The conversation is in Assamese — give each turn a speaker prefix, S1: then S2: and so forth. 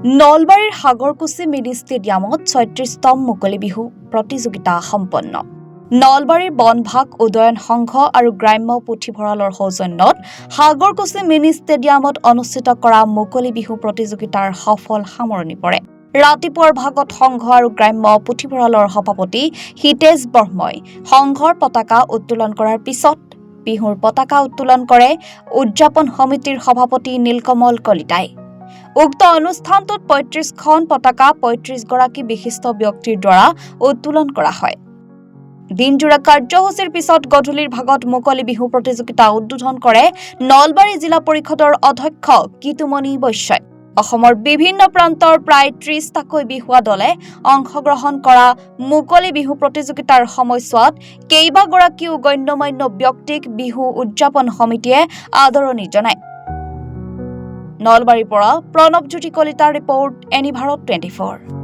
S1: নলবাৰীৰ সাগৰকুছি মিনি ষ্টেডিয়ামত ৩৬তম মুকলি বিহু প্ৰতিযোগিতা সম্পন্ন। নলবাৰীৰ বনভাগ উদয়ন সংঘ আৰু গ্ৰাম্য পুথিভঁৰালৰ সৌজন্যত সাগৰকুছি মিনি ষ্টেডিয়ামত অনুষ্ঠিত কৰা মুকলি বিহু প্ৰতিযোগিতাৰ সফল সামৰণি পৰে। ৰাতিপুৱাৰ ভাগত সংঘ আৰু গ্ৰাম্য পুথিভঁৰালৰ সভাপতি হিতেশ ব্ৰহ্মই সংঘৰ পতাকা উত্তোলন কৰাৰ পিছত বিহুৰ পতাকা উত্তোলন কৰে উদযাপন সমিতিৰ সভাপতি নীলকমল কলিতাই। উক্ত অনুষ্ঠানটোত ৩৫খন পতাকা ৩৫গৰাকী বিশিষ্ট ব্যক্তিৰ দ্বাৰা উত্তোলন কৰা হয়। দিনজোৰা কাৰ্যসূচীৰ পিছত গধূলিৰ ভাগত মুকলি বিহু প্ৰতিযোগিতা উদ্বোধন কৰে নলবাৰী জিলা পৰিষদৰ অধ্যক্ষ গীতুমণি বৈশ্যই। অসমৰ বিভিন্ন প্ৰান্তৰ প্ৰায় ৩০টাকৈ বিহুৱা দলে অংশগ্ৰহণ কৰা মুকলি বিহু প্ৰতিযোগিতাৰ সময়ছোৱাত কেইবাগৰাকীও গণ্যমান্য ব্যক্তিক বিহু উদযাপন সমিতিয়ে আদৰণি জনায়। নলবাৰীৰ পৰা প্ৰণৱজ্যোতি কলিতাৰ ৰিপৰ্ট, এনি ভাৰত 24।